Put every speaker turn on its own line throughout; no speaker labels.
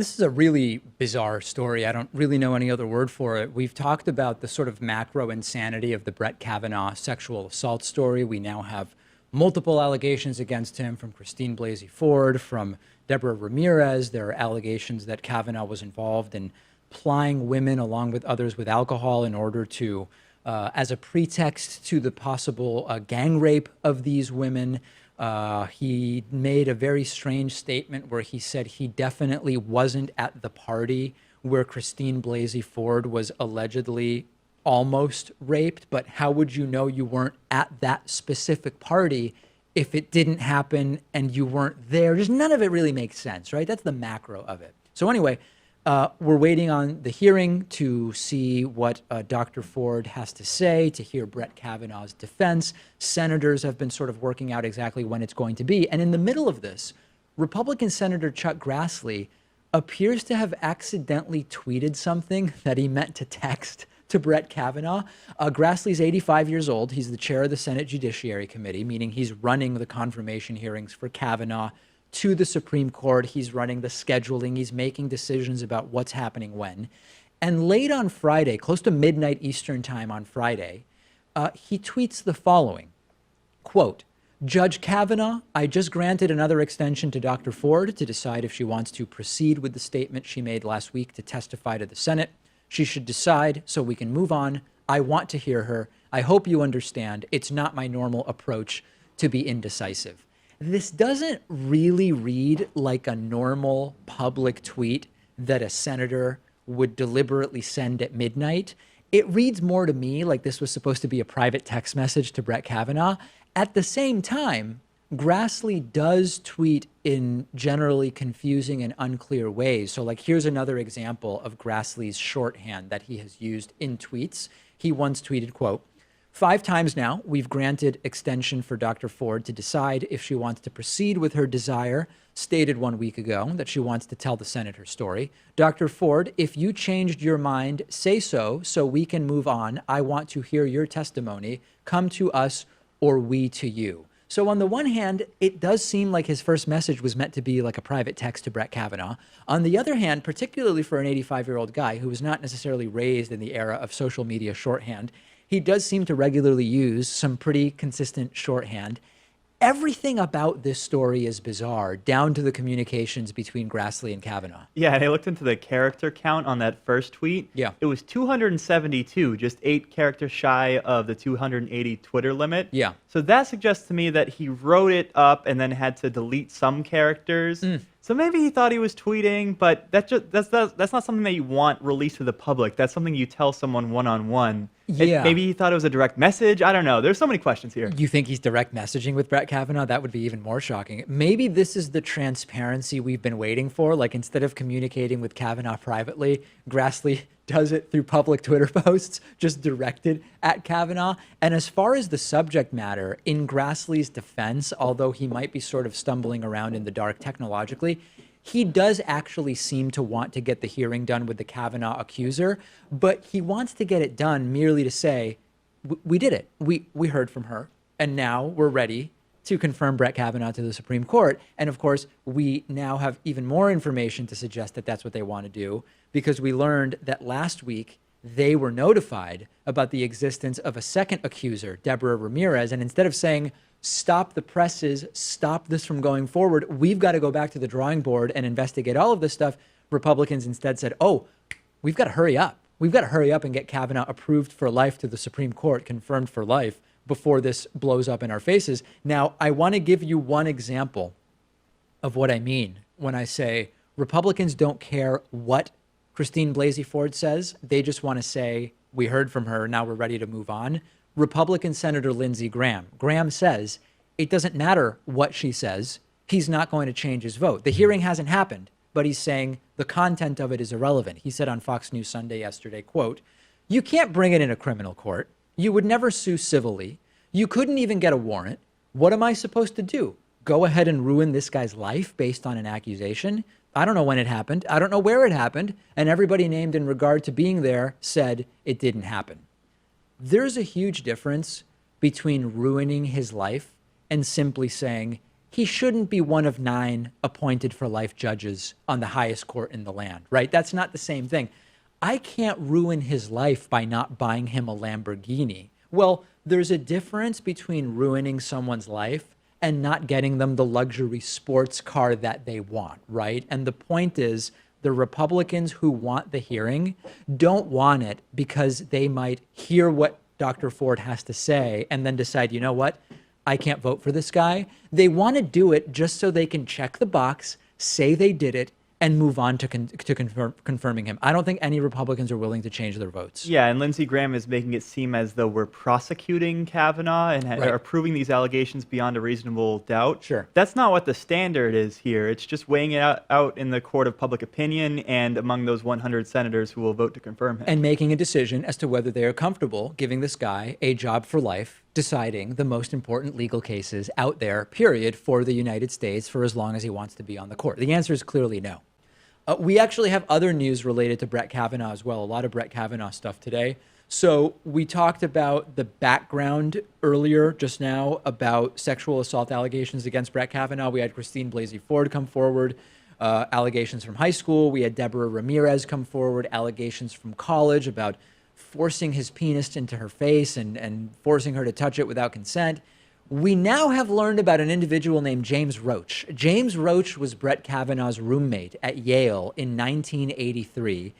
This is a really bizarre story. I don't really know any other word for it. We've talked about the sort of macro insanity of the Brett Kavanaugh sexual assault story. We now have multiple allegations against him from Christine Blasey Ford, from Deborah Ramirez. There are allegations that Kavanaugh was involved in plying women along with others with alcohol in order to, as a pretext to the possible gang rape of these women. He made a very strange statement where he said he definitely wasn't at the party where Christine Blasey Ford was allegedly almost raped. But how would you know you weren't at that specific party if it didn't happen and you weren't there? Just none of it really makes sense, right? That's the macro of it. So anyway, we're waiting on the hearing to see what Dr. Ford has to say, to hear Brett Kavanaugh's defense. Senators have been sort of working out exactly when it's going to be. And in the middle of this, Republican Senator Chuck Grassley appears to have accidentally tweeted something that he meant to text to Brett Kavanaugh. Grassley's 85 years old. He's the chair of the Senate Judiciary Committee, meaning he's running the confirmation hearings for Kavanaugh to the Supreme Court. He's running the scheduling. He's making decisions about what's happening when. And late on Friday, close to midnight Eastern time on Friday, he tweets the following, quote, "Judge Kavanaugh, I just granted another extension to Dr. Ford to decide if she wants to proceed with the statement she made last week to testify to the Senate. She should decide so we can move on. I want to hear her. I hope you understand. It's not my normal approach to be indecisive." This doesn't really read like a normal public tweet that a senator would deliberately send at midnight. It reads more to me like this was supposed to be a private text message to Brett Kavanaugh. At the same time, Grassley does tweet in generally confusing and unclear ways. So like, here's another example of Grassley's shorthand that he has used in tweets. He once tweeted, quote, "5 times now, we've granted extension for Dr. Ford to decide if she wants to proceed with her desire, stated 1 week ago that she wants to tell the Senate her story. Dr. Ford, if you changed your mind, say so we can move on. I want to hear your testimony. Come to us or we to you." So on the one hand, it does seem like his first message was meant to be like a private text to Brett Kavanaugh. On the other hand, particularly for an 85-year-old guy who was not necessarily raised in the era of social media shorthand, he does seem to regularly use some pretty consistent shorthand. Everything about this story is bizarre, down to the communications between Grassley and Kavanaugh.
Yeah, and I looked into the character count on that first tweet.
Yeah.
It was 272, just 8 characters shy of the 280 Twitter limit.
Yeah.
So that suggests to me that he wrote it up and then had to delete some characters. So maybe he thought he was tweeting, but that's not something that you want released to the public. That's something you tell someone one-on-one.
Yeah.
Maybe he thought it was a direct message. I don't know. There's so many questions here.
You think he's direct messaging with Brett Kavanaugh? That would be even more shocking. Maybe this is the transparency we've been waiting for. Like, instead of communicating with Kavanaugh privately, Grassley does it through public Twitter posts, just directed at Kavanaugh. And as far as the subject matter, in Grassley's defense, although he might be sort of stumbling around in the dark technologically, he does actually seem to want to get the hearing done with the Kavanaugh accuser, but he wants to get it done merely to say, we did it. We heard from her, and now we're ready to confirm Brett Kavanaugh to the Supreme Court. And of course, we now have even more information to suggest that that's what they want to do, because we learned that last week they were notified about the existence of a second accuser, Deborah Ramirez. And instead of saying, stop the presses, stop this from going forward, we've got to go back to the drawing board and investigate all of this stuff, Republicans instead said, oh, we've got to hurry up. We've got to hurry up and get Kavanaugh approved for life to the Supreme Court, confirmed for life, before this blows up in our faces. Now, I want to give you one example of what I mean when I say Republicans don't care what Christine Blasey Ford says. They just want to say, we heard from her, now we're ready to move on. Republican Senator Lindsey Graham. Graham says, it doesn't matter what she says. He's not going to change his vote. The hearing hasn't happened, but he's saying the content of it is irrelevant. He said on Fox News Sunday yesterday, quote, "You can't bring it in a criminal court. You would never sue civilly. You couldn't even get a warrant. What am I supposed to do? Go ahead and ruin this guy's life based on an accusation? I don't know when it happened. I don't know where it happened. And everybody named in regard to being there said it didn't happen." There's a huge difference between ruining his life and simply saying he shouldn't be one of 9 appointed for life judges on the highest court in the land, right? That's not the same thing. I can't ruin his life by not buying him a Lamborghini. Well, there's a difference between ruining someone's life and not getting them the luxury sports car that they want, right? And the point is, the Republicans who want the hearing don't want it because they might hear what Dr. Ford has to say and then decide, you know what? I can't vote for this guy. They want to do it just so they can check the box, say they did it, and move on to confirming him. I don't think any Republicans are willing to change their votes.
Yeah, and Lindsey Graham is making it seem as though we're prosecuting Kavanaugh and are proving these allegations beyond a reasonable doubt.
Sure.
That's not what the standard is here. It's just weighing it out in the court of public opinion and among those 100 senators who will vote to confirm him.
And making a decision as to whether they are comfortable giving this guy a job for life, deciding the most important legal cases out there, period, for the United States for as long as he wants to be on the court. The answer is clearly no. We actually have other news related to Brett Kavanaugh as well, a lot of Brett Kavanaugh stuff today. So we talked about the background earlier just now about sexual assault allegations against Brett Kavanaugh. We had Christine Blasey Ford come forward, allegations from high school. We had Deborah Ramirez come forward, allegations from college about forcing his penis into her face and forcing her to touch it without consent. We now have learned about an individual named James Roach. James Roach was Brett Kavanaugh's roommate at Yale in 1983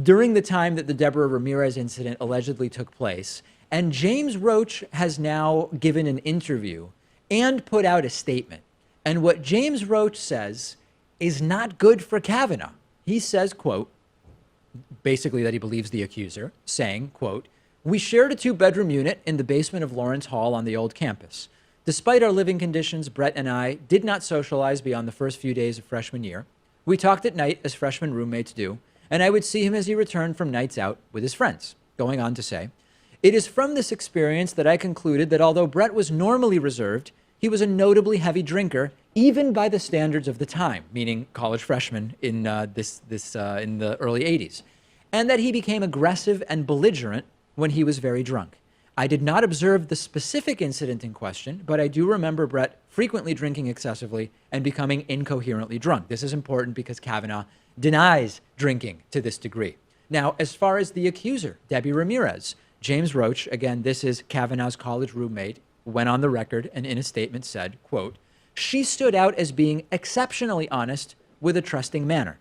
during the time that the Deborah Ramirez incident allegedly took place. And James Roach has now given an interview and put out a statement. And what James Roach says is not good for Kavanaugh. He says, quote, basically that he believes the accuser, saying, quote, "We shared a 2-bedroom unit in the basement of Lawrence Hall on the old campus. Despite our living conditions, Brett and I did not socialize beyond the first few days of freshman year. We talked at night as freshman roommates do, and I would see him as he returned from nights out with his friends." Going on to say, "It is from this experience that I concluded that although Brett was normally reserved, he was a notably heavy drinker, even by the standards of the time," meaning college freshmen in in the early 80s, "and that he became aggressive and belligerent when he was very drunk. I did not observe the specific incident in question, but I do remember Brett frequently drinking excessively and becoming incoherently drunk." This is important because Kavanaugh denies drinking to this degree. Now, as far as the accuser, Debbie Ramirez, James Roach, again, this is Kavanaugh's college roommate, went on the record and in a statement said, quote, "She stood out as being exceptionally honest with a trusting manner.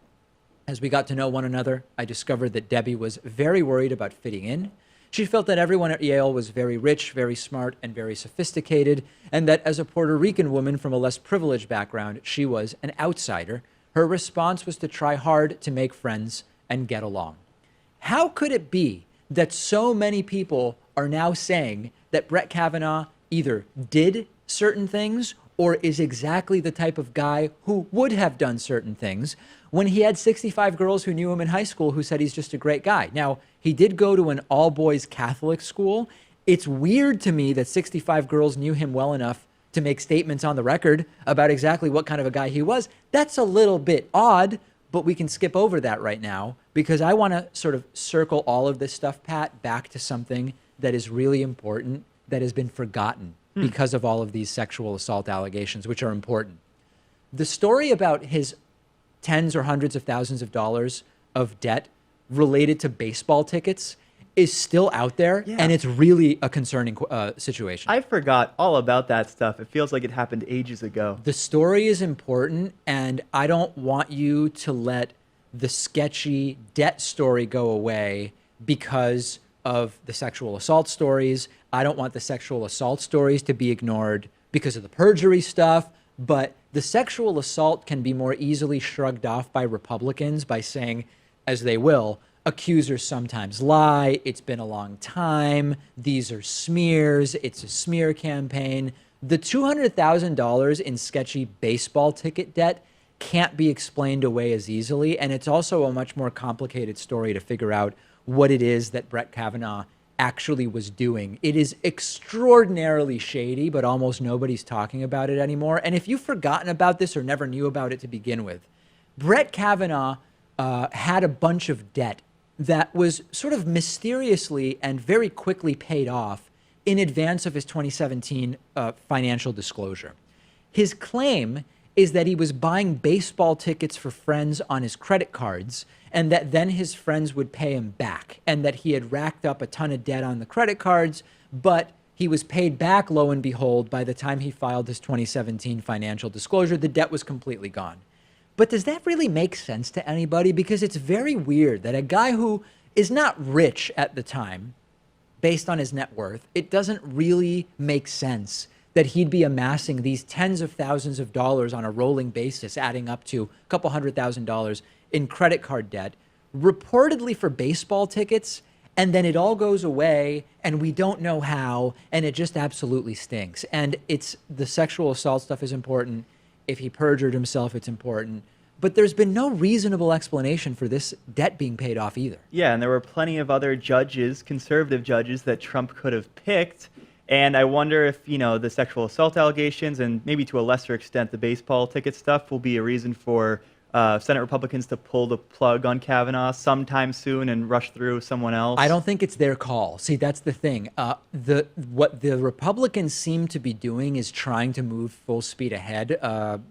As we got to know one another, I discovered that Debbie was very worried about fitting in. She felt that everyone at Yale was very rich, very smart, and very sophisticated, and that as a Puerto Rican woman from a less privileged background, she was an outsider. Her response was to try hard to make friends and get along." How could it be that so many people are now saying that Brett Kavanaugh either did certain things or is exactly the type of guy who would have done certain things when he had 65 girls who knew him in high school who said he's just a great guy? Now, he did go to an all-boys Catholic school. It's weird to me that 65 girls knew him well enough to make statements on the record about exactly what kind of a guy he was. That's a little bit odd, but we can skip over that right now because I want to sort of circle all of this stuff, Pat, back to something that is really important that has been forgotten because of all of these sexual assault allegations, which are important. The story about his tens or hundreds of thousands of dollars of debt related to baseball tickets is still out there, and it's really a concerning situation.
I forgot all about that stuff. It feels like it happened ages ago.
The story is important, and I don't want you to let the sketchy debt story go away because of the sexual assault stories. I don't want the sexual assault stories to be ignored because of the perjury stuff, but the sexual assault can be more easily shrugged off by Republicans by saying, as they will, accusers sometimes lie, it's been a long time, these are smears, it's a smear campaign. The $200,000 in sketchy baseball ticket debt can't be explained away as easily, and it's also a much more complicated story to figure out what it is that Brett Kavanaugh actually was doing. It is extraordinarily shady, but almost nobody's talking about it anymore. And if you've forgotten about this or never knew about it to begin with, Brett Kavanaugh had a bunch of debt that was sort of mysteriously and very quickly paid off in advance of his 2017 financial disclosure. His claim is that he was buying baseball tickets for friends on his credit cards and that then his friends would pay him back, and that he had racked up a ton of debt on the credit cards, but he was paid back, lo and behold, by the time he filed his 2017 financial disclosure, the debt was completely gone. But does that really make sense to anybody? Because it's very weird that a guy who is not rich at the time, based on his net worth, it doesn't really make sense that he'd be amassing these tens of thousands of dollars on a rolling basis, adding up to a couple $100,000 in credit card debt, reportedly for baseball tickets, and then it all goes away and we don't know how, and it just absolutely stinks. And it's the sexual assault stuff is important. If he perjured himself, it's important. But there's been no reasonable explanation for this debt being paid off either.
Yeah, and there were plenty of other judges, conservative judges, that Trump could have picked. And I wonder if, the sexual assault allegations and maybe to a lesser extent the baseball ticket stuff will be a reason for Senate Republicans to pull the plug on Kavanaugh sometime soon and rush through someone else.
I don't think it's their call. See, that's the thing. What the Republicans seem to be doing is trying to move full speed ahead.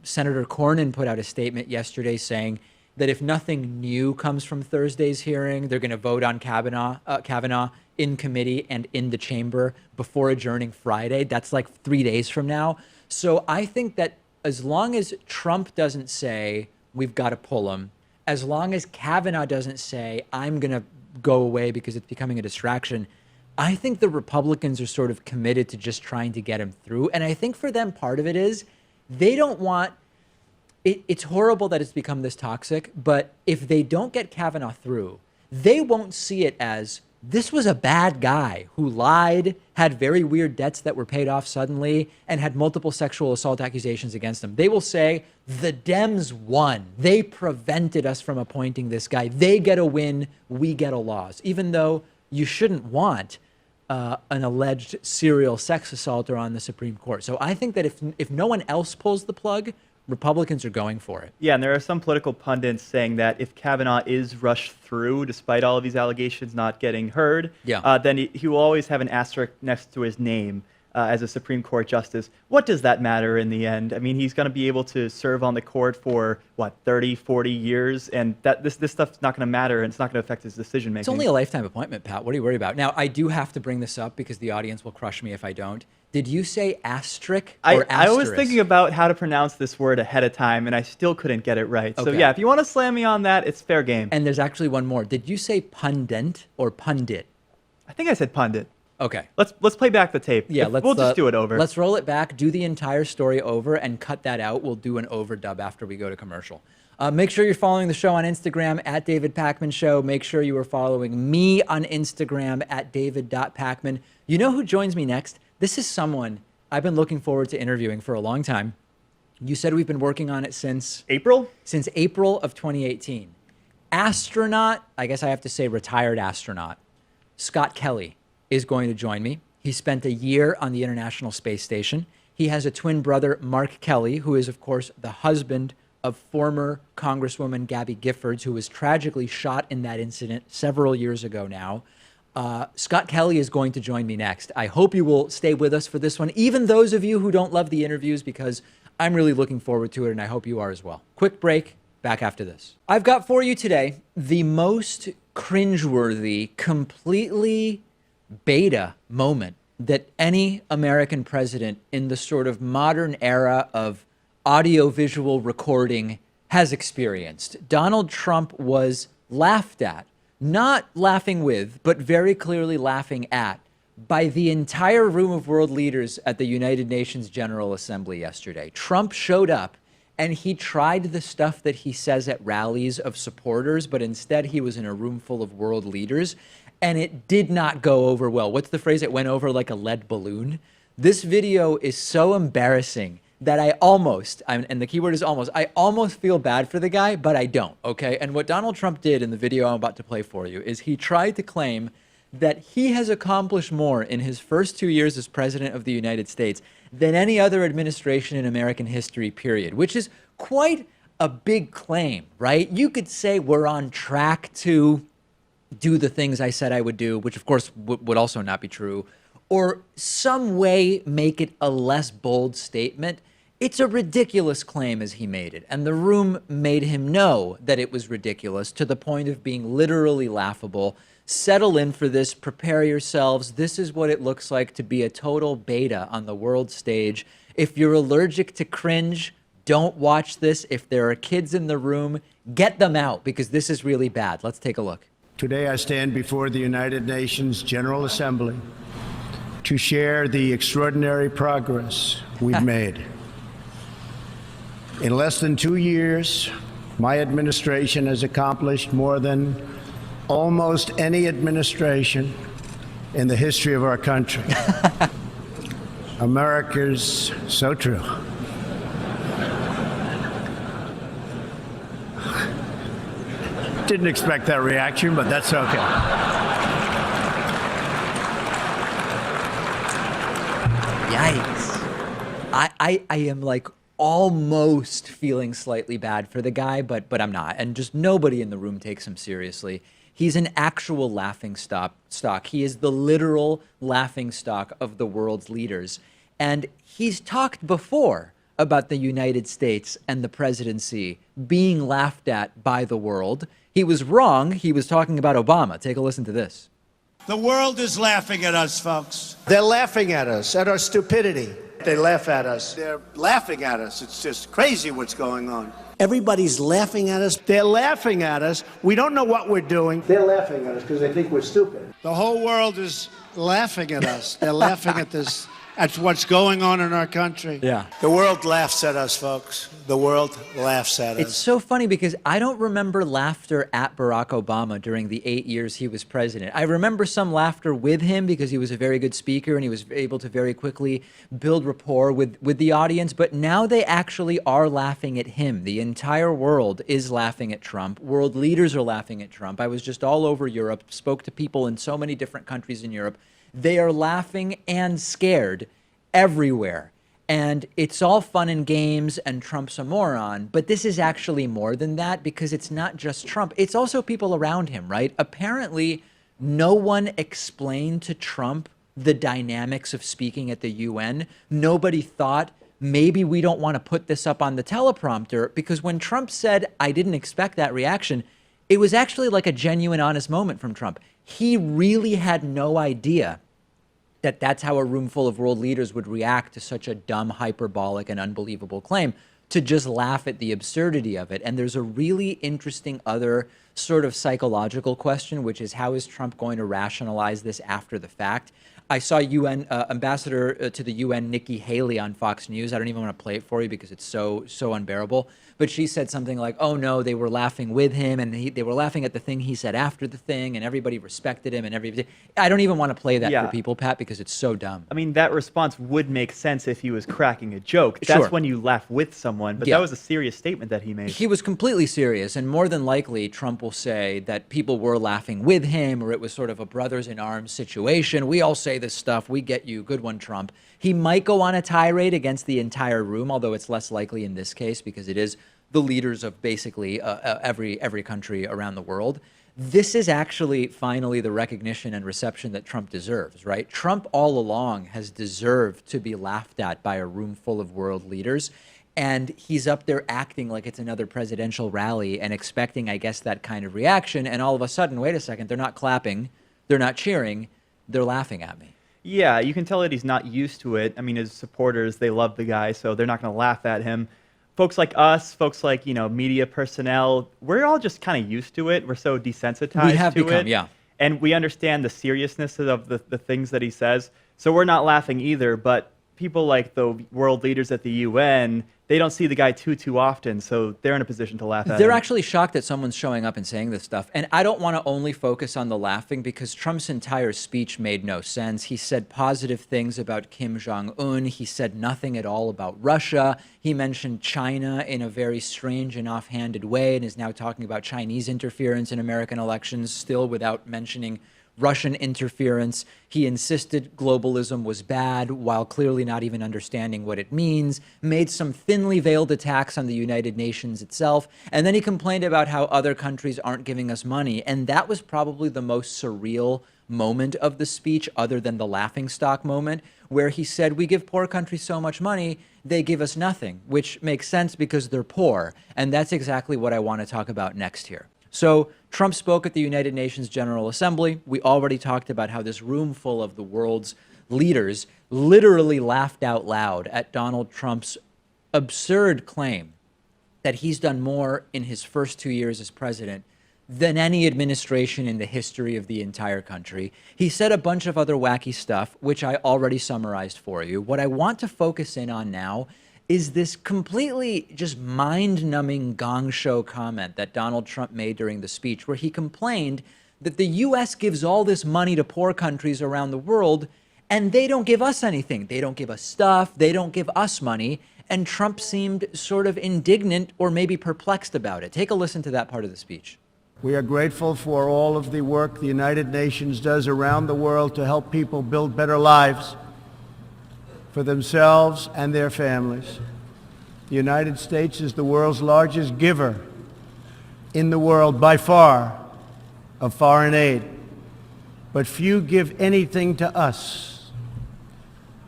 Senator Cornyn put out a statement yesterday saying that if nothing new comes from Thursday's hearing, they're going to vote on Kavanaugh in committee and in the chamber before adjourning Friday. That's like 3 days from now. So I think that as long as Trump doesn't say, we've got to pull him, as long as Kavanaugh doesn't say, I'm going to go away because it's becoming a distraction, I think the Republicans are sort of committed to just trying to get him through. And I think for them, part of it is they don't want, it's horrible that it's become this toxic, but if they don't get Kavanaugh through, they won't see it as, this was a bad guy who lied, had very weird debts that were paid off suddenly, and had multiple sexual assault accusations against him. They will say, the Dems won. They prevented us from appointing this guy. They get a win, we get a loss. Even though you shouldn't want an alleged serial sex assaulter on the Supreme Court. So I think that if no one else pulls the plug, Republicans are going for it.
Yeah, and there are some political pundits saying that if Kavanaugh is rushed through, despite all of these allegations not getting heard, then he will always have an asterisk next to his name as a Supreme Court justice. What does that matter in the end? I mean, he's going to be able to serve on the court for, 30, 40 years, and this stuff's not going to matter, and it's not going to affect his decision-making.
It's only a lifetime appointment, Pat. What are you worried about? Now, I do have to bring this up because the audience will crush me if I don't. Did you say asterisk or asterisk?
I was thinking about how to pronounce this word ahead of time, and I still couldn't get it right.
Okay.
So yeah, if you want to slam me on that, it's fair game.
And there's actually one more. Did you say pundit or pundit?
I think I said pundit.
Okay.
Let's play back the tape.
Yeah,
we'll just do it over.
Let's roll it back, do the entire story over, and cut that out. We'll do an overdub after we go to commercial. Make sure you're following the show on Instagram at David Pakman Show. Make sure you are following me on Instagram at david.pakman. You know who joins me next? This is someone I've been looking forward to interviewing for a long time. You said we've been working on it since
April?
Since April of 2018. Astronaut, I guess I have to say retired astronaut, Scott Kelly is going to join me. He spent a year on the International Space Station. He has a twin brother, Mark Kelly, who is, of course, the husband of former Congresswoman Gabby Giffords, who was tragically shot in that incident several years ago now. Scott Kelly is going to join me next. I hope you will stay with us for this one, even those of you who don't love the interviews, because I'm really looking forward to it, and I hope you are as well. Quick break, back after this. I've got for you today the most cringeworthy, completely beta moment that any American president in the sort of modern era of audiovisual recording has experienced. Donald Trump was laughed at, not laughing with, but very clearly laughing at, by the entire room of world leaders at the United Nations General Assembly yesterday. Trump showed up and he tried the stuff that he says at rallies of supporters, but instead he was in a room full of world leaders, and it did not go over well. What's the phrase? It went over like a lead balloon. This video is so embarrassing that I almost, and the keyword is almost, I almost feel bad for the guy, but I don't, okay? And what Donald Trump did in the video I'm about to play for you is he tried to claim that he has accomplished more in his first 2 years as president of the United States than any other administration in American history, period, which is quite a big claim, right? You could say we're on track to do the things I said I would do, which of course would also not be true, or some way make it a less bold statement. It's a ridiculous claim as he made it, and the room made him know that it was ridiculous to the point of being literally laughable. Settle in for this, prepare yourselves. This is what it looks like to be a total beta on the world stage. If you're allergic to cringe, don't watch this. If there are kids in the room, get them out because this is really bad. Let's take a look.
Today I stand before the United Nations General Assembly to share the extraordinary progress we've made. In less than 2 years, my administration has accomplished more than almost any administration in the history of our country. America's so true. Didn't expect that reaction, but that's okay.
Yikes. I am like almost feeling slightly bad for the guy, but I'm not. And just nobody in the room takes him seriously. He's an actual laughing stock. He is the literal laughing stock of the world's leaders. And he's talked before about the United States and the presidency being laughed at by the world. He was wrong. He was talking about Obama. Take a listen to this.
The world is laughing at us, folks.
They're laughing at us, at our stupidity. They laugh at us. They're laughing at us. It's just crazy what's going on.
Everybody's laughing at us.
They're laughing at us. We don't know what we're doing. They're laughing at us because they think we're stupid.
The whole world is laughing at us. They're laughing at this, at what's going on in our country.
Yeah.
The world laughs at us, folks. The world laughs at us.
It's so funny because I don't remember laughter at Barack Obama during the 8 years he was president. I remember some laughter with him because he was a very good speaker and he was able to very quickly build rapport with the audience. But now they actually are laughing at him. The entire world is laughing at Trump. World leaders are laughing at Trump. I was just all over Europe, spoke to people in so many different countries in Europe. They are laughing and scared everywhere. And it's all fun and games and Trump's a moron, but this is actually more than that because it's not just Trump. It's also people around him, right? Apparently, no one explained to Trump the dynamics of speaking at the UN. Nobody thought, maybe we don't want to put this up on the teleprompter, because when Trump said, I didn't expect that reaction, it was actually like a genuine, honest moment from Trump. He really had no idea that that's how a room full of world leaders would react to such a dumb, hyperbolic, and unbelievable claim, to just laugh at the absurdity of it. And there's a really interesting other sort of psychological question, which is how is Trump going to rationalize this after the fact? I saw UN ambassador to the UN, Nikki Haley, on Fox News. I don't even want to play it for you because it's so unbearable. But she said something like, oh, no, they were laughing with him and they were laughing at the thing he said after the thing and everybody respected him and everything. I don't even want to play that for people, Pat, because it's so dumb.
I mean, that response would make sense if he was cracking a joke. That's when you laugh with someone. But that was a serious statement that he made.
He was completely serious. And more than likely, Trump will say that people were laughing with him or it was sort of a brothers in arms situation. We all say this stuff. We get you. Good one, Trump. He might go on a tirade against the entire room, although it's less likely in this case because it is the leaders of basically every country around the world. This is actually finally the recognition and reception that Trump deserves, right? Trump all along has deserved to be laughed at by a room full of world leaders. And he's up there acting like it's another presidential rally and expecting, I guess, that kind of reaction. And all of a sudden, wait a second, they're not clapping, they're not cheering, they're laughing at me.
Yeah, you can tell that he's not used to it. I mean, his supporters, they love the guy, so they're not going to laugh at him. Folks like us, folks like, media personnel, we're all just kind of used to it. We're so desensitized
we have
to
become,
it.
Yeah.
And we understand the seriousness of the things that he says. So we're not laughing either, but people like the world leaders at the UN, they don't see the guy too often, so they're in a position to laugh at him.
They're actually shocked that someone's showing up and saying this stuff. And I don't want to only focus on the laughing because Trump's entire speech made no sense. He said positive things about Kim Jong-un. He said nothing at all about Russia. He mentioned China in a very strange and offhanded way and is now talking about Chinese interference in American elections, still without mentioning Russian interference. He insisted globalism was bad while clearly not even understanding what it means, made some thinly veiled attacks on the United Nations itself, and then he complained about how other countries aren't giving us money. And that was probably the most surreal moment of the speech other than the laughingstock moment where he said, we give poor countries so much money, they give us nothing, which makes sense because they're poor. And that's exactly what I want to talk about next here. So Trump spoke at the United Nations General Assembly. We already talked about how this room full of the world's leaders literally laughed out loud at Donald Trump's absurd claim that he's done more in his first 2 years as president than any administration in the history of the entire country. He said a bunch of other wacky stuff, which I already summarized for you. What I want to focus in on now is this completely just mind-numbing gong show comment that Donald Trump made during the speech, where he complained that the U.S. gives all this money to poor countries around the world, and they don't give us anything. They don't give us stuff. They don't give us money. And Trump seemed sort of indignant or maybe perplexed about it. Take a listen to that part of the speech.
We are grateful for all of the work the United Nations does around the world to help people build better lives for themselves and their families. The United States is the world's largest giver in the world by far of foreign aid, but few give anything to us.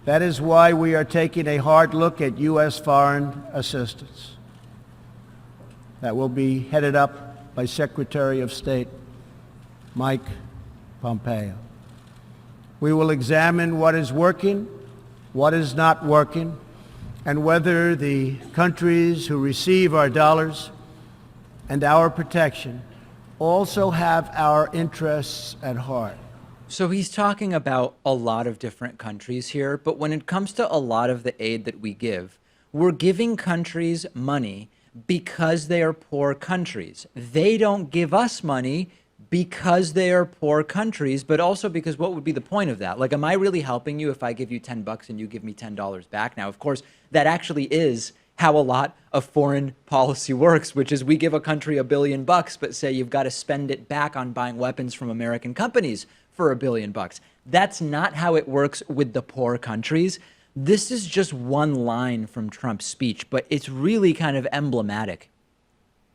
That is why we are taking a hard look at U.S. foreign assistance. That will be headed up by Secretary of State Mike Pompeo. We will examine what is working, what is not working, and whether the countries who receive our dollars and our protection also have our interests at heart.
So he's talking about a lot of different countries here, but when it comes to a lot of the aid that we give, we're giving countries money because they are poor countries. They don't give us money because they are poor countries, but also because what would be the point of that? Like, am I really helping you if I give you $10 and you give me $10 back? Now, of course, that actually is how a lot of foreign policy works, which is we give a country $1 billion, but say you've got to spend it back on buying weapons from American companies for $1 billion. That's not how it works with the poor countries. This is just one line from Trump's speech, but it's really kind of emblematic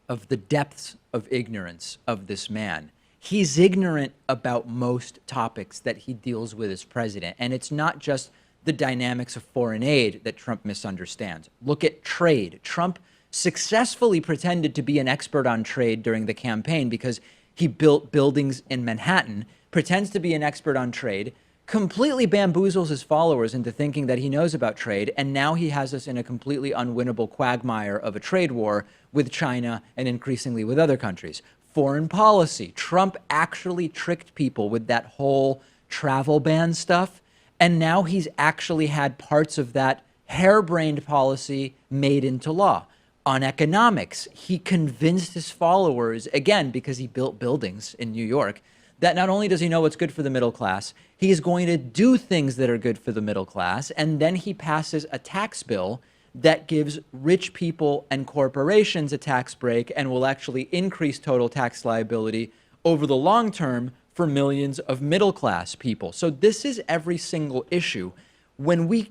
of the depths of ignorance of this man. He's ignorant about most topics that he deals with as president, and it's not just the dynamics of foreign aid that Trump misunderstands. Look at trade. Trump successfully pretended to be an expert on trade during the campaign because he built buildings in Manhattan, pretends to be an expert on trade, completely bamboozles his followers into thinking that he knows about trade, and now he has us in a completely unwinnable quagmire of a trade war with China and increasingly with other countries. Foreign policy. Trump actually tricked people with that whole travel ban stuff, and now he's actually had parts of that harebrained policy made into law. On economics, he convinced his followers, again, because he built buildings in New York, that not only does he know what's good for the middle class, he is going to do things that are good for the middle class, and then he passes a tax bill that gives rich people and corporations a tax break and will actually increase total tax liability over the long term for millions of middle class people. So this is every single issue. When we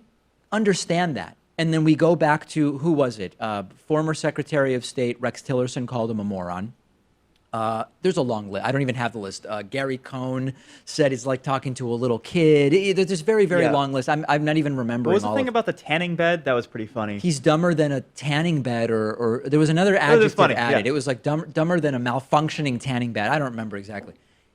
understand that, and then we go back to, who was it? Former Secretary of State Rex Tillerson called him a moron. There's a long list. I don't even have the list. Gary Cohn said it's like talking to a little kid. There's this very, very long list. I'm not even remembering.
What was the thing about the tanning bed? That was pretty funny.
He's dumber than a tanning bed, or there was another adjective added. Yeah. It was like dumber than a malfunctioning tanning bed. I don't remember exactly.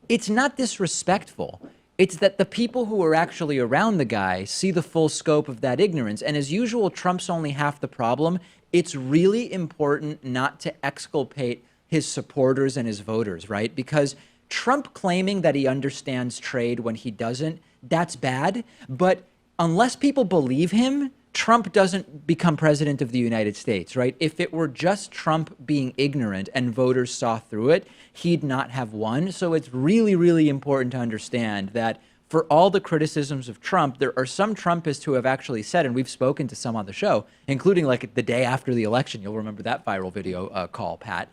It's not disrespectful. It's that the people who are actually around the guy see the full scope of that ignorance. And as usual, Trump's only half the problem. It's really important not to exculpate his supporters and his voters, right? Because Trump claiming that he understands trade when he doesn't, that's bad. But unless people believe him, Trump doesn't become president of the United States, right? If it were just Trump being ignorant and voters saw through it, he'd not have won. So it's really, really important to understand that for all the criticisms of Trump, there are some Trumpists who have actually said, and we've spoken to some on the show, including like the day after the election, you'll remember that viral video call, Pat.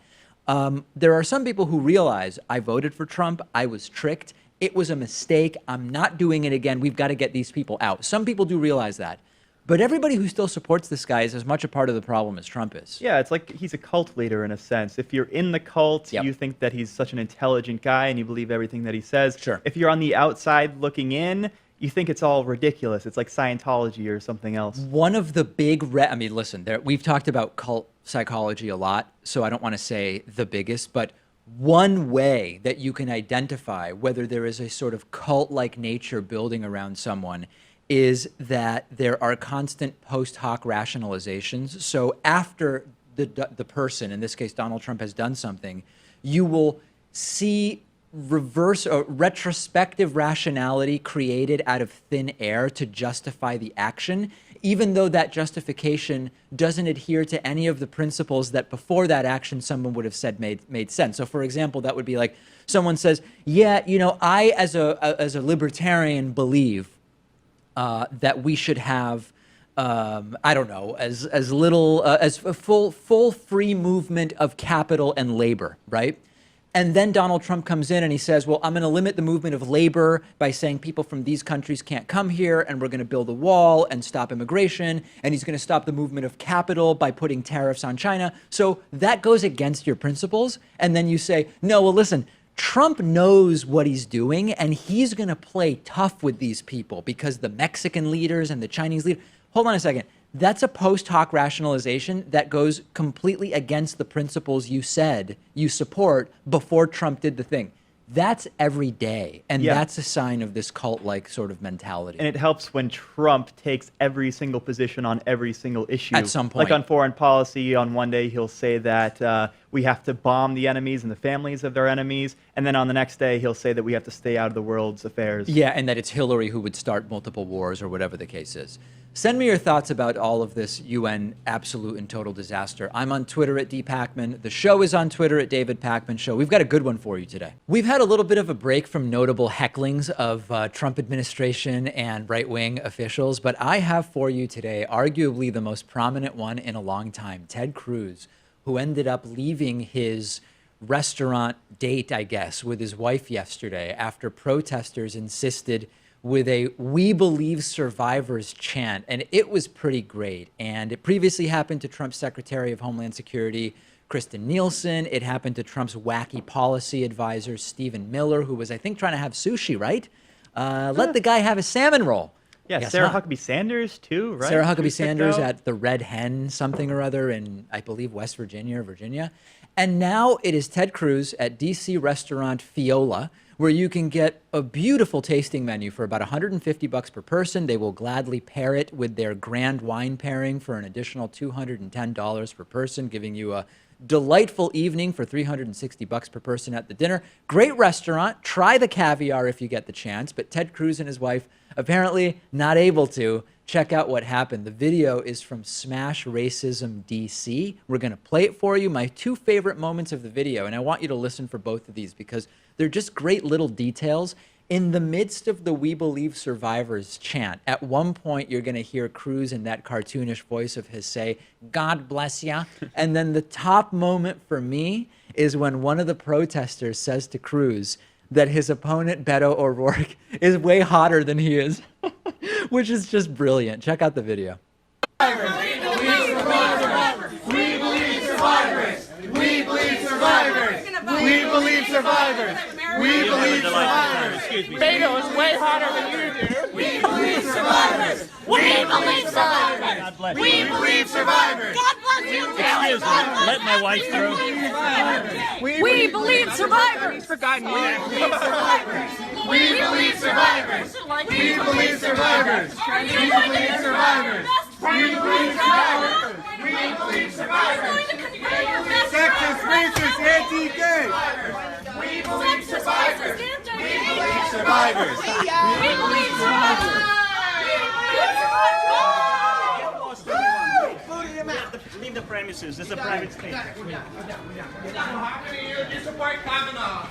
There are some people who realize, I voted for Trump, I was tricked, it was a mistake, I'm not doing it again, we've got to get these people out. Some people do realize that. But everybody who still supports this guy is as much a part of the problem as Trump is.
Yeah, it's like he's a cult leader in a sense. If you're in the cult,
Yep.
you think that he's such an intelligent guy and you believe everything that he says.
Sure.
If you're on the outside looking in, you think it's all ridiculous. It's like Scientology or something else.
One of the big, I mean, listen, we've talked about cult psychology a lot, so I don't want to say the biggest, but one way that you can identify whether there is a sort of cult-like nature building around someone is that there are constant post hoc rationalizations. So after the person, in this case Donald Trump, has done something, you will see reverse or retrospective rationality created out of thin air to justify the action, even though that justification doesn't adhere to any of the principles that before that action someone would have said made sense. So for example, that would be like someone says, yeah, you know, I as a libertarian believe that we should have I don't know, as little as a full free movement of capital and labor, right? And then Donald Trump comes in and he says, well, I'm going to limit the movement of labor by saying people from these countries can't come here, and we're going to build a wall and stop immigration, and he's going to stop the movement of capital by putting tariffs on China. So that goes against your principles. And then you say, no, well, listen, Trump knows what he's doing, and he's going to play tough with these people because the Mexican leaders and the Chinese leaders. Hold on a second. That's a post hoc rationalization that goes completely against the principles you said you support before Trump did the thing. That's every day, and that's a sign of this cult-like sort of mentality.
And it helps when Trump takes every single position on every single issue.
At some point.
Like on foreign policy, on one day he'll say that we have to bomb the enemies and the families of their enemies, and then on the next day he'll say that we have to stay out of the world's affairs.
Yeah, and that it's Hillary who would start multiple wars or whatever the case is. Send me your thoughts about all of this UN absolute and total disaster. I'm on Twitter at @DPakman. The show is on Twitter at David Pakman Show. We've got a good one for you today. We've had a little bit of a break from notable hecklings of Trump administration and right-wing officials, but I have for you today arguably the most prominent one in a long time, Ted Cruz, who ended up leaving his restaurant date, I guess, with his wife yesterday after protesters insisted with a "We Believe Survivors" chant, and it was pretty great. And it previously happened to Trump's Secretary of Homeland Security, Kristen Nielsen. It happened to Trump's wacky policy advisor, Stephen Miller, who was, I think, trying to have sushi, right? Let the guy have a salmon roll.
Yeah,
Guess
Sarah
not.
Huckabee Sanders, too, right?
Sarah Huckabee
She was kicked
Sanders
out.
at the Red Hen something or other in, I believe, West Virginia or Virginia. And now it is Ted Cruz at DC restaurant Fiola, where you can get a beautiful tasting menu for about $150 per person. They will gladly pair it with their grand wine pairing for an additional $210 per person, giving you a delightful evening for $360 per person at the dinner. Great restaurant. Try the caviar if you get the chance, but Ted Cruz and his wife apparently not able to. Check out what happened. The video is from Smash Racism DC. We're going to play it for you. My two favorite moments of the video, and I want you to listen for both of these because they're just great little details. In the midst of the "We Believe Survivors" chant, at one point you're going to hear Cruz in that cartoonish voice of his say, "God bless ya." And then the top moment for me is when one of the protesters says to Cruz that his opponent, Beto O'Rourke, is way hotter than he is, which is just brilliant. Check out the video.
We believe survivors! We believe survivors! We believe survivors! We believe survivors! We believe survivors! Beto is way hotter than you do! We believe survivors! We believe survivors! We believe survivors! God bless you!
Excuse me, let my wife through.
We believe survivors! We believe survivors! We believe survivors! We believe survivors! We believe survivors! We believe survivors! We believe survivors! Sexist, racist, anti-gay! We believe survivors! We believe survivors! We believe survivors!
Leave the premises. This is a private space.
How many of you support Kavanaugh?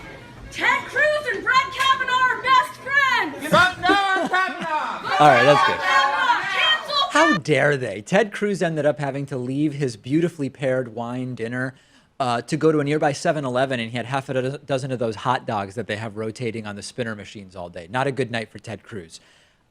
Ted Cruz and Brett Kavanaugh are best friends!
Vote no on Kavanaugh!
All right, that's good.
Kavanaugh, cancel!
How dare they? Ted Cruz ended up having to leave his beautifully paired wine dinner to go to a nearby 7-Eleven, and he had half a dozen of those hot dogs that they have rotating on the spinner machines all day. Not a good night for Ted Cruz.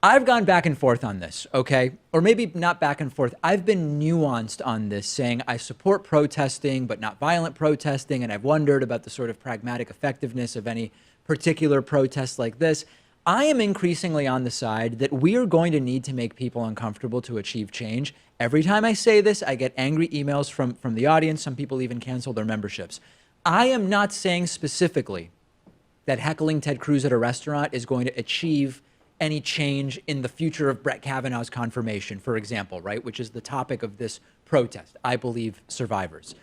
I've gone back and forth on this, okay? Or maybe not back and forth. I've been nuanced on this, saying I support protesting, but not violent protesting. And I've wondered about the sort of pragmatic effectiveness of any particular protest like this. I am increasingly on the side that we are going to need to make people uncomfortable to achieve change. Every time I say this, I get angry emails from the audience. Some people even cancel their memberships. I am not saying specifically that heckling Ted Cruz at a restaurant is going to achieve any change in the future of Brett Kavanaugh's confirmation, for example, right, which is the topic of this protest, I believe survivors.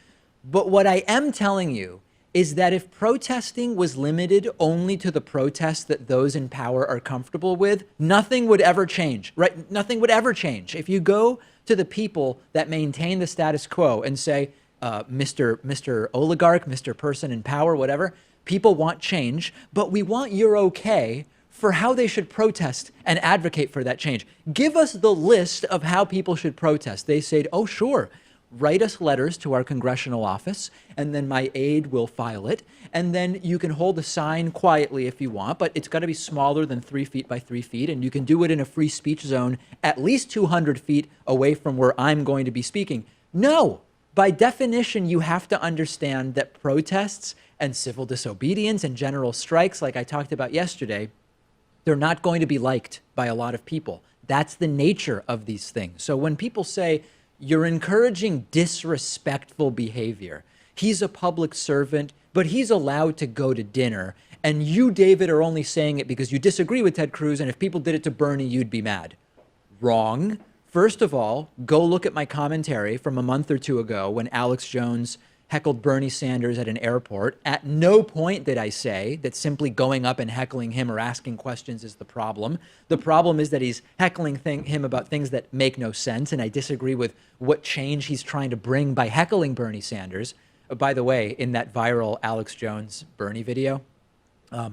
But what I am telling you is that if protesting was limited only to the protests that those in power are comfortable with, nothing would ever change, right? Nothing would ever change. If you go to the people that maintain the status quo and say, Mr. Oligarch, Mr. Person in power, whatever, people want change, but we want your okay for how they should protest and advocate for that change. Give us the list of how people should protest. They say, oh, sure, write us letters to our congressional office, and then my aide will file it. And then you can hold a sign quietly if you want, but it's got to be smaller than 3 feet by 3 feet. And you can do it in a free speech zone at least 200 feet away from where I'm going to be speaking. No, by definition, you have to understand that protests and civil disobedience and general strikes, like I talked about yesterday, they're not going to be liked by a lot of people. That's the nature of these things. So when people say you're encouraging disrespectful behavior, he's a public servant, but he's allowed to go to dinner, and you, David, are only saying it because you disagree with Ted Cruz, and if people did it to Bernie, you'd be mad. Wrong. First of all, go look at my commentary from a month or two ago when Alex Jones heckled Bernie Sanders at an airport. At no point did I say that simply going up and heckling him or asking questions is the problem. The problem is that he's heckling him about things that make no sense, and I disagree with what change he's trying to bring by heckling Bernie Sanders. By the way, in that viral Alex Jones Bernie video,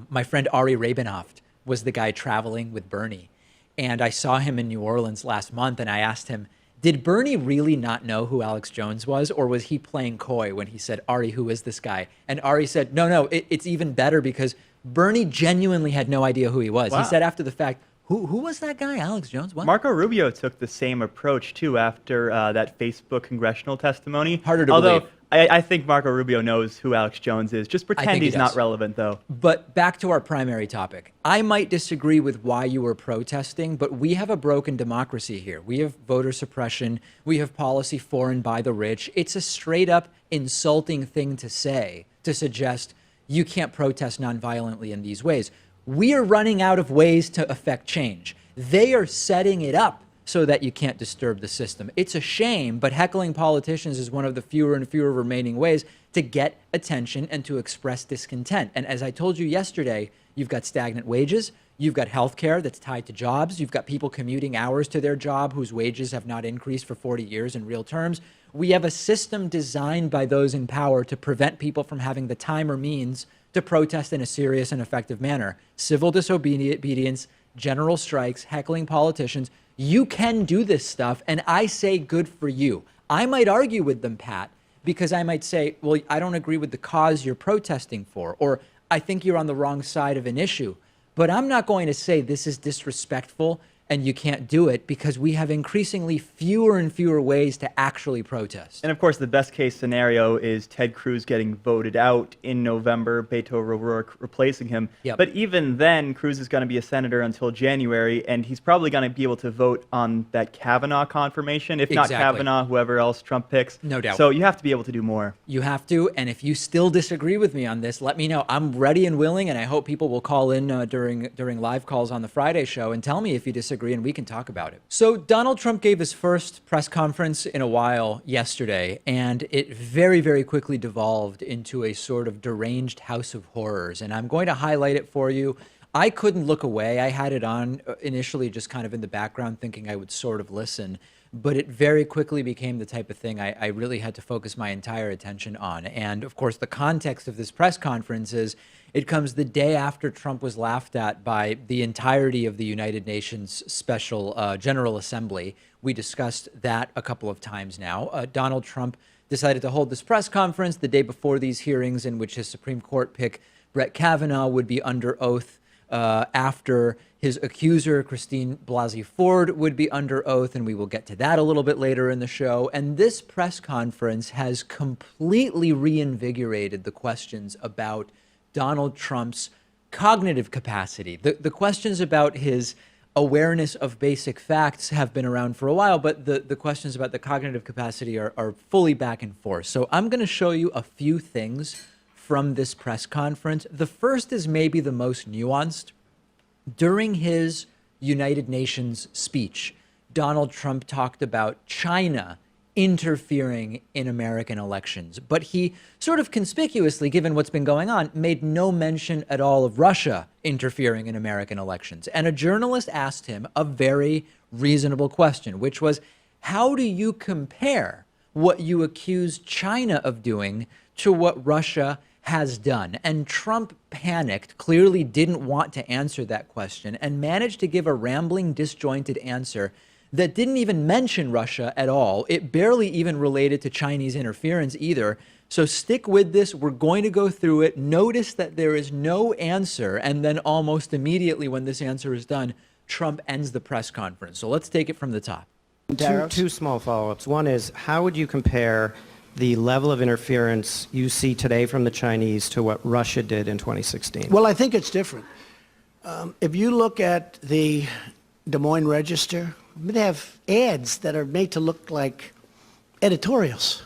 my friend Ari Rabinoff was the guy traveling with Bernie, and I saw him in New Orleans last month, and I asked him, did Bernie really not know who Alex Jones was, or was he playing coy when he said, Ari, who is this guy? And Ari said, no, it's even better because Bernie genuinely had no idea who he was.
Wow.
He said after the fact, who was that guy, Alex Jones? What?
Marco Rubio took the same approach, too, after that Facebook congressional testimony.
Harder to
Although,
believe.
I think Marco Rubio knows who Alex Jones is. Just pretend
he
he's
does.
not relevant, though.
But back to our primary topic. I might disagree with why you were protesting, but we have a broken democracy here. We have voter suppression. We have policy for and by the rich. It's a straight up insulting thing to say, to suggest you can't protest nonviolently in these ways. We are running out of ways to affect change. They are setting it up so that you can't disturb the system. It's a shame, but heckling politicians is one of the fewer and fewer remaining ways to get attention and to express discontent. And as I told you yesterday, you've got stagnant wages, you've got healthcare that's tied to jobs, you've got people commuting hours to their job whose wages have not increased for 40 years in real terms. We have a system designed by those in power to prevent people from having the time or means to protest in a serious and effective manner. Civil disobedience, general strikes, heckling politicians. You can do this stuff, and I say good for you. I might argue with them, Pat, because I might say, well, I don't agree with the cause you're protesting for, or I think you're on the wrong side of an issue. But I'm not going to say this is disrespectful and you can't do it, because we have increasingly fewer and fewer ways to actually protest.
And of course, the best case scenario is Ted Cruz getting voted out in November, Beto O'Rourke replacing him.
Yep.
But even then, Cruz is going to be a senator until January, and he's probably going to be able to vote on that Kavanaugh confirmation. If not
Exactly.
Kavanaugh, whoever else Trump picks.
No doubt.
So you have to be able to do more.
You have to, and if you still disagree with me on this, let me know. I'm ready and willing, and I hope people will call in during live calls on the Friday show and tell me if you disagree, and we can talk about it. So Donald Trump gave his first press conference in a while yesterday, and it very, very quickly devolved into a sort of deranged house of horrors, and I'm going to highlight it for you. I couldn't look away. I had it on initially just kind of in the background thinking I would sort of listen, but it very quickly became the type of thing I really had to focus my entire attention on. And of course, the context of this press conference is it comes the day after Trump was laughed at by the entirety of the United Nations Special General Assembly. We discussed that a couple of times now. Donald Trump decided to hold this press conference the day before these hearings in which his Supreme Court pick, Brett Kavanaugh, would be under oath after his accuser, Christine Blasey Ford, would be under oath, and we will get to that a little bit later in the show. And this press conference has completely reinvigorated the questions about Donald Trump's cognitive capacity. The questions about his awareness of basic facts have been around for a while, but the questions about the cognitive capacity are fully back and forth. So I'm going to show you a few things from this press conference. The first is maybe the most nuanced. During his United Nations speech, Donald Trump talked about China interfering in American elections, but he sort of conspicuously, given what's been going on, made no mention at all of Russia interfering in American elections. And a journalist asked him a very reasonable question, which was, how do you compare what you accuse China of doing to what Russia has done? And Trump panicked, clearly didn't want to answer that question, and managed to give a rambling, disjointed answer that didn't even mention Russia at all. It barely even related to Chinese interference either. So stick with this. We're going to go through it. Notice that there is no answer. And then almost immediately when this answer is done, Trump ends the press conference. So let's take it from the top.
Two small follow-ups. One is, how would you compare the level of interference you see today from the Chinese to what Russia did in 2016?
Well, I think it's different. If you look at the Des Moines Register, they have ads that are made to look like editorials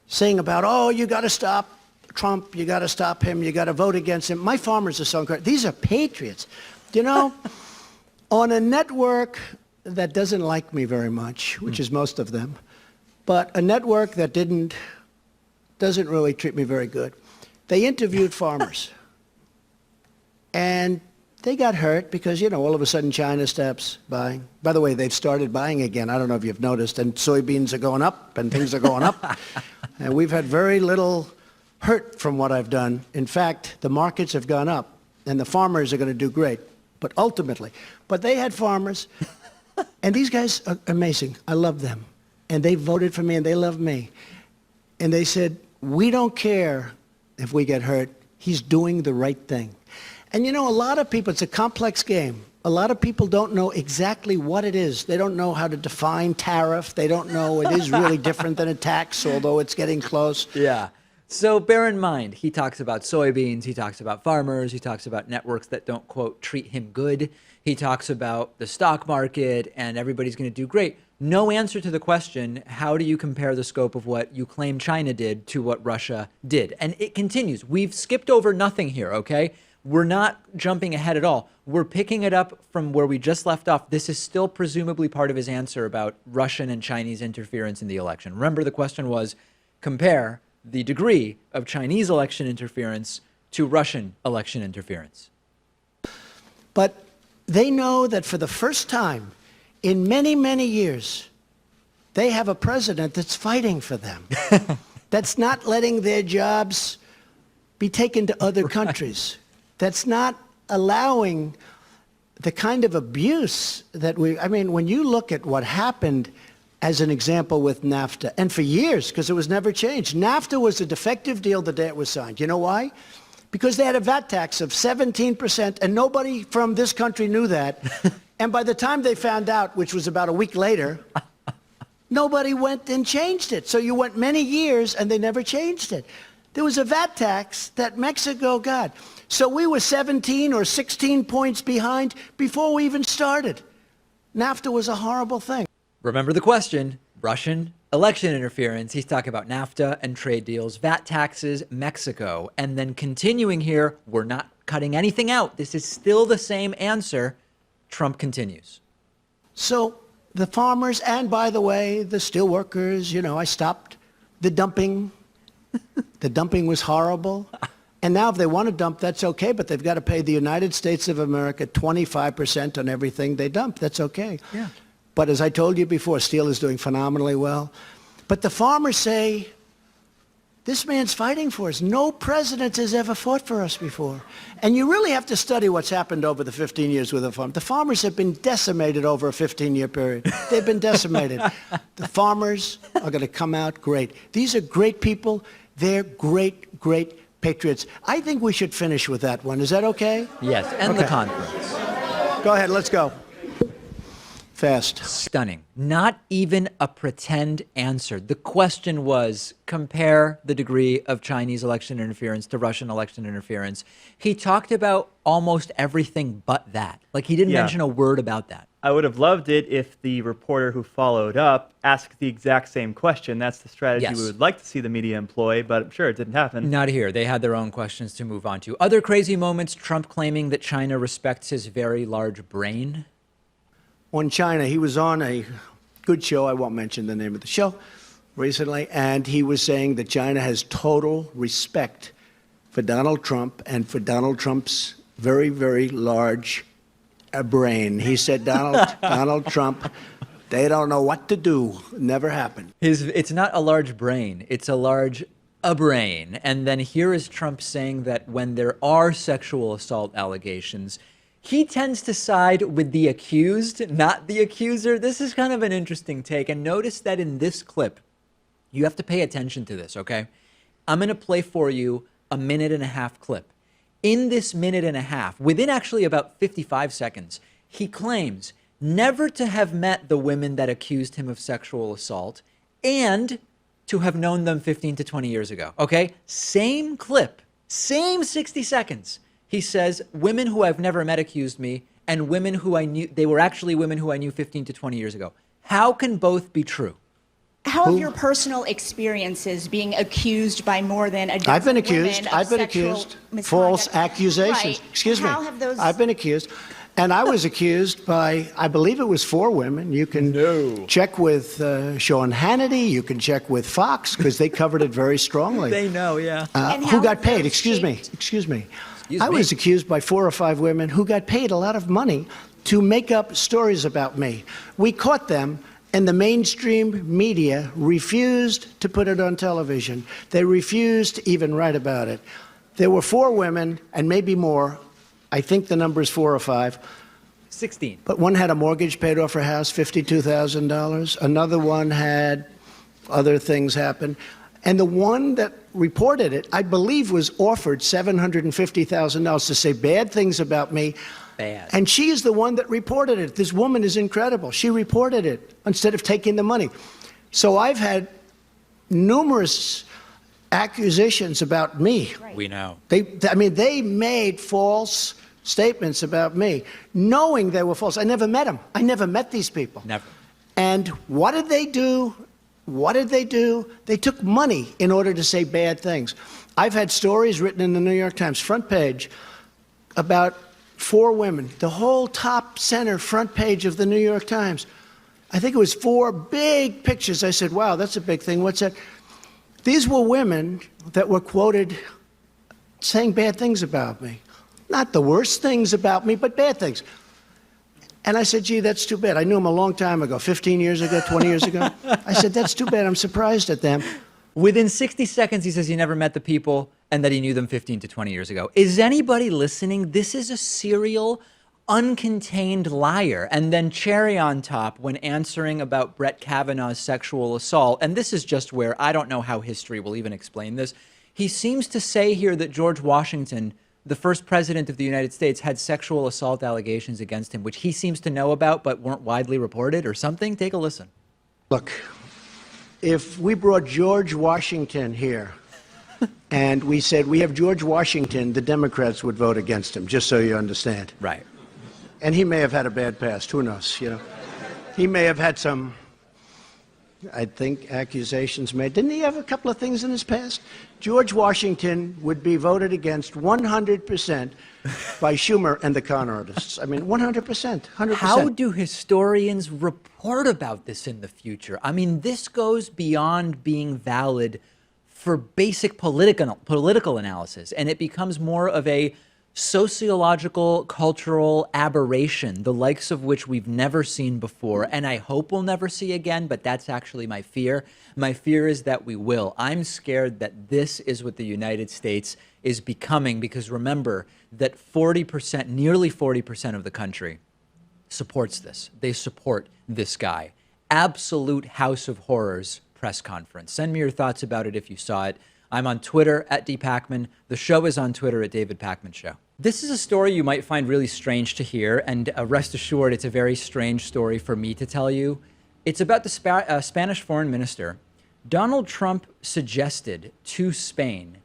saying about, oh, you got to stop Trump, you got to stop him, you got to vote against him. My farmers are so incredible. These are patriots. You know, on a network that doesn't like me very much, which is most of them, but a network that doesn't really treat me very good, they interviewed farmers. And they got hurt because, you know, all of a sudden China stops buying. By the way, they've started buying again. I don't know if you've noticed. And soybeans are going up and things are going up. And we've had very little hurt from what I've done. In fact, the markets have gone up and the farmers are going to do great. But ultimately, they had farmers. And these guys are amazing. I love them. And they voted for me and they love me. And they said, we don't care if we get hurt. He's doing the right thing. And you know, a lot of people, it's a complex game. A lot of people don't know exactly what it is. They don't know how to define tariff. They don't know it is really different than a tax, although it's getting close.
Yeah. So bear in mind, he talks about soybeans, he talks about farmers, he talks about networks that don't, quote, treat him good. He talks about the stock market and everybody's going to do great. No answer to the question, how do you compare the scope of what you claim China did to what Russia did? And it continues. We've skipped over nothing here, okay? We're not jumping ahead at all. We're picking it up from where we just left off. This is still presumably part of his answer about Russian and Chinese interference in the election. Remember, the question was, compare the degree of Chinese election interference to Russian election interference.
But they know that for the first time in many, many years, they have a president that's fighting for them, that's not letting their jobs be taken to other countries, that's not allowing the kind of abuse that I mean, when you look at what happened as an example with NAFTA, and for years, because it was never changed. NAFTA was a defective deal the day it was signed. You know why? Because they had a VAT tax of 17%, and nobody from this country knew that. And by the time they found out, which was about a week later, nobody went and changed it. So you went many years, and they never changed it. There was a VAT tax that Mexico got. So we were 17 or 16 points behind before we even started. NAFTA was a horrible thing.
Remember the question, Russian election interference. He's talking about NAFTA and trade deals, VAT taxes, Mexico. And then continuing here, we're not cutting anything out. This is still the same answer. Trump continues.
So the farmers, and by the way, the steel workers, you know, I stopped the dumping. The dumping was horrible. And now if they want to dump, that's okay, but they've got to pay the United States of America 25% on everything they dump. That's okay.
Yeah.
But as I told you before, steel is doing phenomenally well. But the farmers say, this man's fighting for us. No president has ever fought for us before. And you really have to study what's happened over the 15 years with the farmers. The farmers have been decimated over a 15-year period. They've been decimated. The farmers are going to come out great. These are great people. They're great, great patriots. I think we should finish with that one. Is that okay?
Yes, and the
Okay.
conference.
Go ahead, let's go. Fast.
Stunning. Not even a pretend answer. The question was, compare the degree of Chinese election interference to Russian election interference. He talked about almost everything but that. Like, he didn't
Yeah.
mention a word about that.
I would have loved it if the reporter who followed up asked the exact same question. That's the strategy
Yes.
we would like to see the media employ, but I'm sure it didn't happen.
Not here. They had their own questions to move on to. Other crazy moments, Trump claiming that China respects his very large brain.
On China, he was on a good show, I won't mention the name of the show, recently, and he was saying that China has total respect for Donald Trump and for Donald Trump's very, very large brain. He said, Donald Trump, they don't know what to do. Never happened.
It's not a large brain, it's a large brain. And then here is Trump saying that when there are sexual assault allegations, he tends to side with the accused, not the accuser. This is kind of an interesting take. And notice that in this clip, you have to pay attention to this, okay? I'm going to play for you a 1.5-minute clip. In this 1.5 minutes, within actually about 55 seconds, he claims never to have met the women that accused him of sexual assault and to have known them 15 to 20 years ago, okay? Same clip, same 60 seconds. He says, women who I've never met accused me, and women who I knew, they were actually women who I knew 15 to 20 years ago. How can both be true?
How have your personal experiences being accused by more than a dozen
I've been
women
accused.
of
I've been
sexual
accused.
misconduct?
False accusations.
Right.
Excuse me.
How have those...
I've been accused. And I was accused by, I believe it was 4 women. You can check with Sean Hannity. You can check with Fox because they covered it very strongly.
They know, yeah.
And
Who
how
got
have
paid?
those
Excuse me.
shaped-
Excuse me.
Excuse
I
me.
was accused by 4 or 5 women who got paid a lot of money to make up stories about me. We caught them, and the mainstream media refused to put it on television. They refused to even write about it. There were 4 women, and maybe more. I think the number is 4 or 5.
16.
But one had a mortgage paid off her house, $52,000. Another one had other things happen. And the one that reported it, I believe, was offered $750,000 to say bad things about me.
Bad.
And she is the one that reported it. This woman is incredible. She reported it instead of taking the money. So I've had numerous accusations about me.
We know.
They made false statements about me, knowing they were false. I never met them. I never met these people.
Never.
And what did they do? What did they do? They took money in order to say bad things. I've had stories written in the New York Times front page about 4 women, the whole top center front page of the New York Times. I think it was 4 big pictures. I said, wow, that's a big thing. What's that? These were women that were quoted saying bad things about me. Not the worst things about me, but bad things. And I said, gee, that's too bad. I knew him a long time ago, 15 years ago, 20 years ago. I said, that's too bad. I'm surprised at them.
Within 60 seconds, he says he never met the people and that he knew them 15 to 20 years ago. Is anybody listening? This is a serial, uncontained liar. And then cherry on top when answering about Brett Kavanaugh's sexual assault, and this is just where I don't know how history will even explain this. He seems to say here that George Washington, the first president of the United States, had sexual assault allegations against him, which he seems to know about but weren't widely reported or something. Take a listen.
Look, if we brought George Washington here and we said we have George Washington, the Democrats would vote against him, just so you understand.
Right.
And he may have had a bad past. Who knows? He may have had some, I think, accusations made. Didn't he have a couple of things in his past? George Washington would be voted against 100% by Schumer and the con artists. I mean, 100%, 100%.
How do historians report about this in the future? I mean, this goes beyond being valid for basic political analysis, and it becomes more of a sociological, cultural aberration, the likes of which we've never seen before, and I hope we'll never see again, but that's actually my fear. My fear is that we will. I'm scared that this is what the United States is becoming, because remember that 40%, nearly 40% of the country supports this. They support this guy. Absolute House of Horrors press conference. Send me your thoughts about it if you saw it. I'm on Twitter at @dpakman. The show is on Twitter at David Pakman Show. This is a story you might find really strange to hear, and rest assured, it's a very strange story for me to tell you. It's about the Spanish foreign minister. Donald Trump suggested to Spain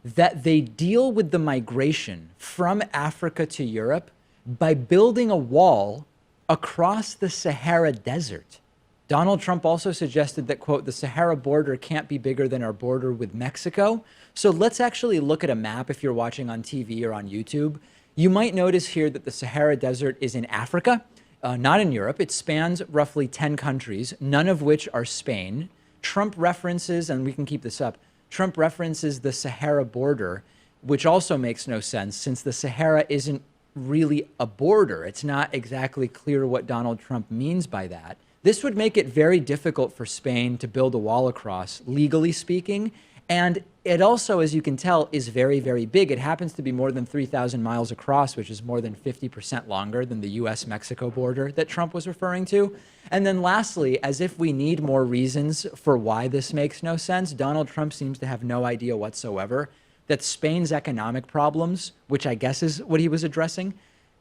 that they deal with the migration from Africa to Europe by building a wall across the Sahara Desert. Donald Trump also suggested that, quote, the Sahara border can't be bigger than our border with Mexico. So let's actually look at a map if you're watching on TV or on YouTube. You might notice here that the Sahara Desert is in Africa, not in Europe. It spans roughly 10 countries, none of which are Spain. Trump references, and we can keep this up, Trump references the Sahara border, which also makes no sense since the Sahara isn't really a border. It's not exactly clear what Donald Trump means by that. This would make it very difficult for Spain to build a wall across, legally speaking. And it also, as you can tell, is very, very big. It happens to be more than 3,000 miles across, which is more than 50% longer than the US-Mexico border that Trump was referring to. And then lastly, as if we need more reasons for why this makes no sense, Donald Trump seems to have no idea whatsoever that Spain's economic problems, which I guess is what he was addressing,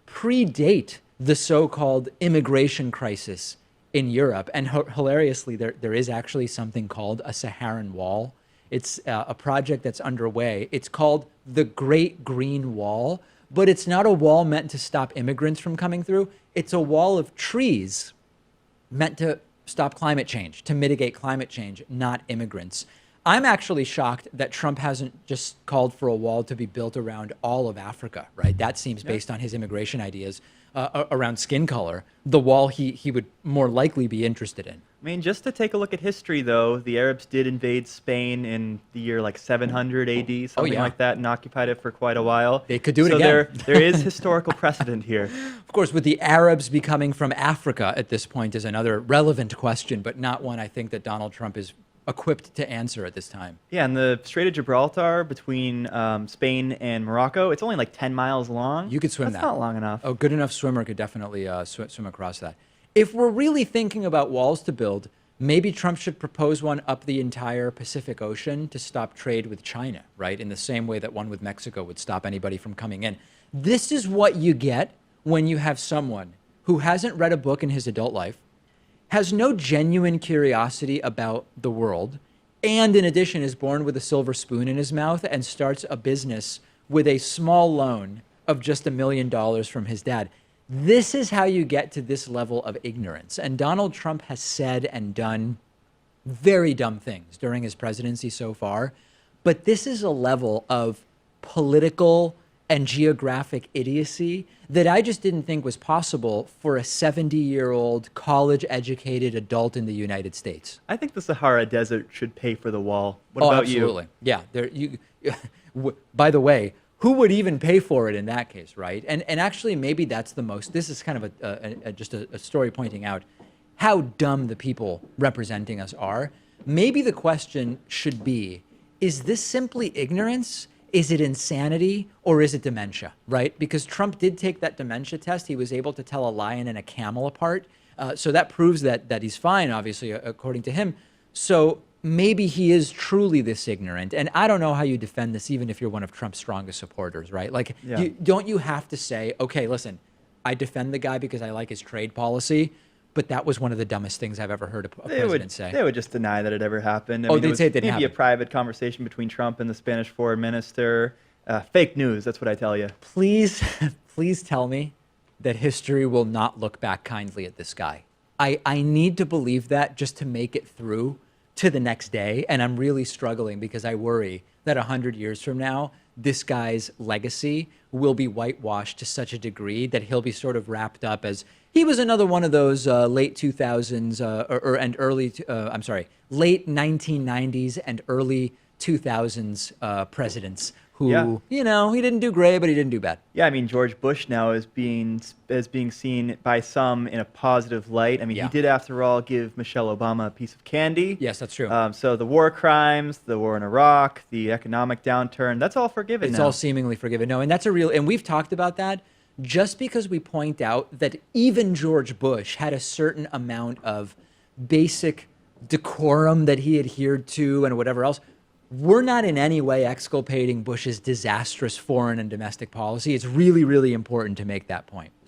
predate the so-called immigration crisis in Europe. And hilariously, there is actually something called a Saharan Wall. It's a project that's underway. It's called the Great Green Wall, but it's not a wall meant to stop immigrants from coming through. It's a wall of trees meant to stop climate change, to mitigate climate change, not immigrants. I'm actually shocked that Trump hasn't just called for a wall to be built around all of Africa, right? That seems based on his immigration ideas around skin color, the wall he would more likely be interested in.
I mean, just to take a look at history, though, the Arabs did invade Spain in the year like 700 AD, something like that, and occupied it for quite a while.
They could do it again.
So there is historical precedent here.
Of course, with the Arabs becoming from Africa at this point is another relevant question, but not one I think that Donald Trump is equipped to answer at this time.
Yeah, and the Strait of Gibraltar between Spain and Morocco, it's only like 10 miles long.
You could swim that.
That's not long enough.
A good enough swimmer could definitely swim across that. If we're really thinking about walls to build, maybe Trump should propose one up the entire Pacific Ocean to stop trade with China, right? In the same way that one with Mexico would stop anybody from coming in. This is what you get when you have someone who hasn't read a book in his adult life, has no genuine curiosity about the world, and in addition is born with a silver spoon in his mouth and starts a business with a small loan of just $1 million from his dad. This is how you get to this level of ignorance. And Donald Trump has said and done very dumb things during his presidency so far, but this is a level of political and geographic idiocy that I just didn't think was possible for a 70-year-old college-educated adult in the United States.
I think the Sahara Desert should pay for the wall. What about
absolutely. Yeah. By the way, who would even pay for it in that case, right? And actually, maybe that's the most. This is kind of just a story pointing out how dumb the people representing us are. Maybe the question should be: is this simply ignorance? Is it insanity, or is it dementia, right? Because Trump did take that dementia test. He was able to tell a lion and a camel apart. So that proves that he's fine, obviously, according to him. So maybe he is truly this ignorant. And I don't know how you defend this, even if you're one of Trump's strongest supporters, right? Like, don't you have to say, okay, listen, I defend the guy because I like his trade policy, but that was one of the dumbest things I've ever heard a president say.
They would just deny that it ever happened. I mean,
they'd say it didn't happen.
Maybe a private conversation between Trump and the Spanish foreign minister. Fake news, that's what I tell you.
Please, please tell me that history will not look back kindly at this guy. I need to believe that just to make it through to the next day. And I'm really struggling because I worry that 100 years from now, this guy's legacy will be whitewashed to such a degree that he'll be sort of wrapped up as he was another one of those late 2000s late 1990s and early 2000s presidents who, you know, he didn't do great, but he didn't do bad.
Yeah, I mean, George Bush now is being seen by some in a positive light. I mean, he did, after all, give Michelle Obama a piece of candy.
Yes, that's true.
So the war crimes, the war in Iraq, the economic downturn, that's all forgiven now.
It's all seemingly forgiven. No, and that's a real, and we've talked about that. Just because we point out that even George Bush had a certain amount of basic decorum that he adhered to and whatever else, we're not in any way exculpating Bush's disastrous foreign and domestic policy. It's really, really important to make that point.